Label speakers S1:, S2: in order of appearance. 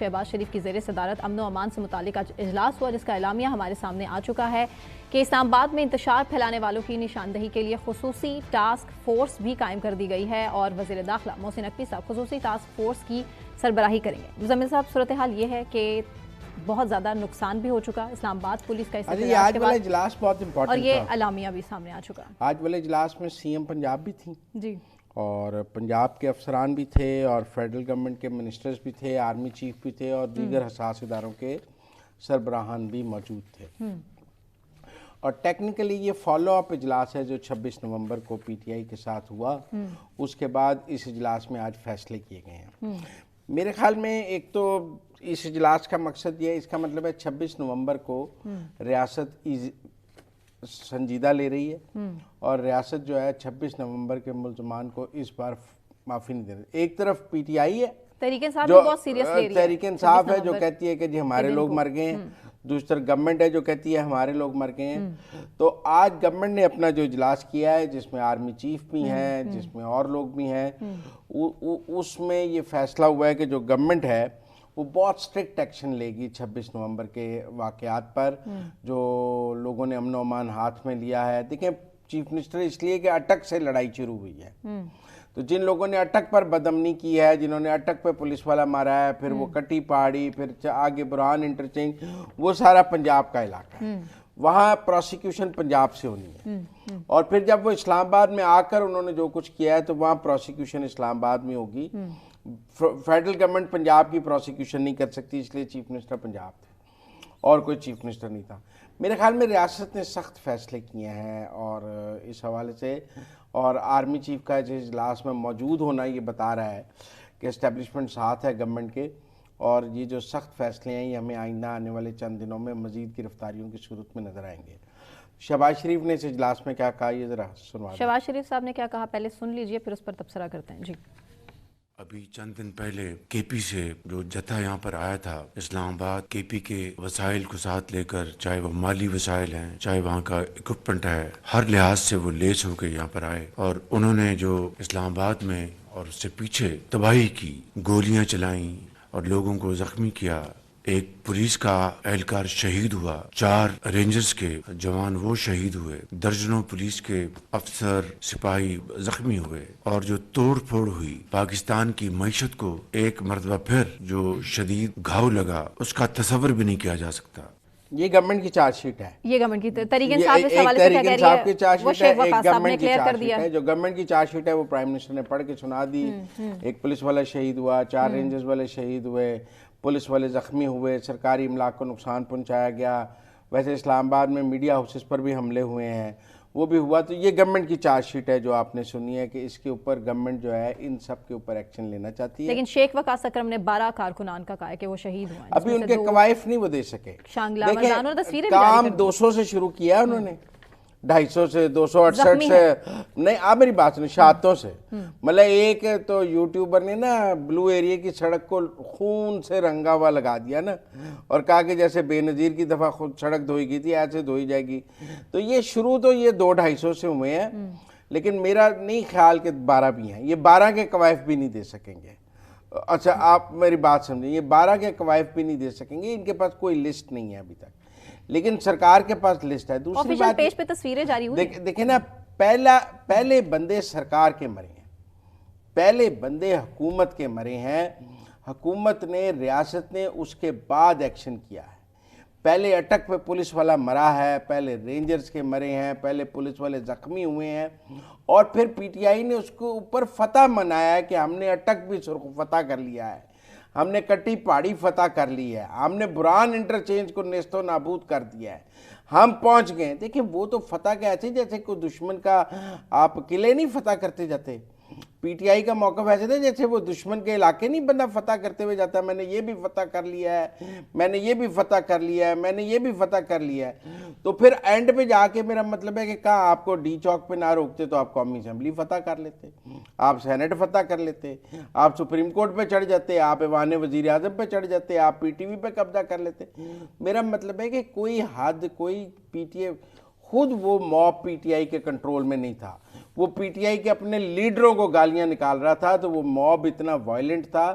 S1: شہباز شریف کی زیر صدارت امن و امان سے متعلق آج اجلاس ہوا، جس کا اعلامیہ ہمارے سامنے آ چکا ہے کہ اسلام آباد میں انتشار پھیلانے والوں کی نشاندہی کے لیے خصوصی ٹاسک فورس بھی قائم کر دی گئی ہے اور وزیر داخلہ محسن نقوی صاحب خصوصی ٹاسک فورس کی سربراہی کریں گے۔ مزمل صاحب، صورتحال یہ ہے کہ بہت زیادہ نقصان بھی ہو چکا، اسلام آباد پولیس کا
S2: آج والا اجلاس بہت امپورٹنٹ
S1: اور یہ اعلامیہ بھی سامنے آ چکا۔
S2: آج والے اجلاس میں سی ایم پنجاب بھی تھیں
S1: جی،
S2: اور پنجاب کے افسران بھی تھے اور فیڈرل گورنمنٹ کے منسٹرز بھی تھے، آرمی چیف بھی تھے اور دیگر حساس اداروں کے سربراہان بھی موجود تھے۔ اور ٹیکنیکلی یہ فالو اپ اجلاس ہے جو 26 نومبر کو پی ٹی آئی کے ساتھ ہوا، اس کے بعد اس اجلاس میں آج فیصلے کیے گئے ہیں۔ میرے خیال میں ایک تو اس اجلاس کا مقصد یہ، اس کا مطلب ہے 26 نومبر کو ریاست سنجیدہ لے رہی ہے اور ریاست جو ہے 26 نومبر کے ملزمان کو اس بار معافی نہیں دے رہی۔ ایک طرف پی ٹی آئی ہے
S1: تحریک انصاف
S2: جو
S1: بہت سیریس لے رہی ہے،
S2: تحریک انصاف ہے جو کہتی ہے کہ جی ہمارے لوگ مر گئے ہیں، دوسری طرف گورنمنٹ ہے جو کہتی ہے ہمارے لوگ مر گئے ہیں۔ تو آج گورنمنٹ نے اپنا جو اجلاس کیا ہے جس میں آرمی چیف بھی ہیں، جس میں اور لوگ بھی ہیں، اس میں یہ فیصلہ ہوا ہے کہ جو گورنمنٹ ہے وہ بہت سٹرکٹ ایکشن لے گی 26 نومبر کے واقعات پر جو لوگوں نے امن و امان ہاتھ میں لیا ہے۔ دیکھیں چیف منسٹر اس لیے کہ اٹک سے لڑائی شروع ہوئی ہے، تو جن لوگوں نے اٹک پر بدامنی کی ہے، جنہوں نے اٹک پہ پولیس والا مارا ہے، پھر وہ کٹی پہاڑی، پھر آگے برہان انٹرچینج، وہ سارا پنجاب کا علاقہ ہے، وہاں پروسیکیوشن پنجاب سے ہونی ہے۔ اور پھر جب وہ اسلام آباد میں آ کر انہوں نے جو کچھ کیا ہے تو وہاں پروسیکیوشن اسلام آباد میں ہوگی۔ فیڈرل گورنمنٹ پنجاب کی پروسیکیوشن نہیں کر سکتی، اس لیے چیف منسٹر پنجاب تھے اور کوئی چیف منسٹر نہیں تھا۔ میرے خیال میں ریاست نے سخت فیصلے کیے ہیں اور اس حوالے سے، اور آرمی چیف کا اس اجلاس میں موجود ہونا یہ بتا رہا ہے کہ اسٹیبلشمنٹ ساتھ ہے گورنمنٹ کے، اور یہ جو سخت فیصلے ہیں یہ ہمیں آئندہ آنے والے چند دنوں میں مزید گرفتاریوں کی صورت میں نظر آئیں گے۔ شہباز شریف نے اس اجلاس میں کیا کہا یہ ذرا سنوا دیں۔
S1: شہباز شریف صاحب نے کیا کہا پہلے سن لیجئے، پھر اس پر تبصرہ کرتے ہیں۔ جی،
S3: ابھی چند دن پہلے کے پی سے جو جتھا یہاں پر آیا تھا اسلام آباد، کے پی کے وسائل کو ساتھ لے کر، چاہے وہ مالی وسائل ہیں، چاہے وہاں کا اکوپمنٹ ہے، ہر لحاظ سے وہ لیس ہو کے یہاں پر آئے اور انہوں نے جو اسلام آباد میں اور اس سے پیچھے تباہی کی، گولیاں چلائیں اور لوگوں کو زخمی کیا۔ ایک پولیس کا اہلکار شہید ہوا، 4 رینجرز کے جوان وہ شہید ہوئے، درجنوں پولیس کے افسر سپاہی زخمی ہوئے، اور جو توڑ پھوڑ ہوئی پاکستان کی معیشت کو ایک مرتبہ پھر جو شدید گھاؤ لگا، اس کا تصور بھی نہیں کیا جا سکتا۔
S2: یہ گورنمنٹ کی چارج شیٹ ہے،
S1: یہ گورنمنٹ کی تحریک انصاف اس حوالے سے کیا کہہ رہی ہے، وہ شیخ وقاص صاحب نے کلیئر کر دیا ہے۔
S2: جو گورنمنٹ کی چارج شیٹ ہے وہ پرائم منسٹر نے پڑھ کے سنا دی۔ ایک پولیس والا شہید ہوا، 4 رینجرز والے شہید ہوئے، پولیس والے زخمی ہوئے، سرکاری املاک کو نقصان پہنچایا گیا۔ ویسے اسلام آباد میں میڈیا ہاؤسز پر بھی حملے ہوئے ہیں، وہ بھی ہوا۔ تو یہ گورنمنٹ کی چارج شیٹ ہے جو آپ نے سنی ہے کہ اس کے اوپر گورنمنٹ جو ہے ان سب کے اوپر ایکشن لینا چاہتی ہے۔
S1: لیکن شیخ وقاص اکرم نے 12 کارکنان کا کہا ہے کہ وہ شہید ہوئے ہیں،
S2: ابھی ان کے قوائف نہیں وہ دے سکے۔
S1: شانگلہ مردان اور تصویریں بھی
S2: کام 200 سے شروع کیا انہوں نے، 250 سے 268 سے نہیں، آپ میری بات سنیں، شہادتوں سے۔ مطلب ایک تو یوٹیوبر نے نا بلو ایریا کی سڑک کو خون سے رنگا ہوا لگا دیا نا، اور کہا کہ جیسے بے نظیر کی دفعہ خود سڑک دھوئی گئی تھی ایسے دھوئی جائے گی۔ تو یہ شروع تو یہ 200-250 سے ہوئے ہیں، لیکن میرا نہیں خیال کہ 12 بھی ہیں، یہ 12 کے قوائف بھی نہیں دے سکیں گے۔ اچھا آپ میری بات سمجھیں، یہ 12 کے قوائف بھی نہیں دے سکیں گے، ان کے پاس کوئی لسٹ نہیں ہے ابھی تک، لیکن سرکار کے پاس لسٹ ہے۔ دوسری بات
S1: پیج پہ تصویریں جاری ہوئی ہیں،
S2: دیکھیں نا، پہلے بندے سرکار کے مرے ہیں، پہلے بندے حکومت کے مرے ہیں، حکومت نے، ریاست نے اس کے بعد ایکشن کیا ہے۔ پہلے اٹک پہ پولیس والا مرا ہے، پہلے رینجرز کے مرے ہیں، پہلے پولیس والے زخمی ہوئے ہیں، اور پھر پی ٹی آئی نے اس کے اوپر فتح منایا ہے کہ ہم نے اٹک بھی فتح کر لیا ہے، ہم نے کٹی پہاڑی فتح کر لی ہے، ہم نے برہان انٹرچینج کو نیست و نابود کر دیا ہے، ہم پہنچ گئے۔ دیکھیں وہ تو فتح کے ایسے جیسے کوئی دشمن کا آپ قلعے نہیں فتح کرتے جاتے۔ پی ٹی آئی کا موقف ایسے تھا جیسے وہ دشمن کے علاقے نہیں بندہ فتح کرتے ہوئے جاتا، میں نے یہ بھی فتح کر لیا ہے، میں نے یہ بھی فتح کر لیا ہے، میں نے یہ بھی فتح کر لیا ہے۔ تو پھر اینڈ پہ جا کے میرا مطلب ہے کہ کہاں آپ کو ڈی چوک پہ نہ روکتے تو آپ قومی اسمبلی فتح کر لیتے، آپ سینٹ فتح کر لیتے، آپ سپریم کورٹ پہ چڑھ جاتے، آپ ایوان وزیر اعظم پہ چڑھ جاتے، آپ پی ٹی وی پہ قبضہ کر لیتے۔ میرا مطلب ہے کہ کوئی حد، کوئی پی ٹی آئی خود وہ موب پی ٹی آئی کے کنٹرول میں نہیں تھا، وہ پی ٹی آئی کے اپنے لیڈروں کو گالیاں نکال رہا تھا، تو وہ موب اتنا وائلنٹ تھا،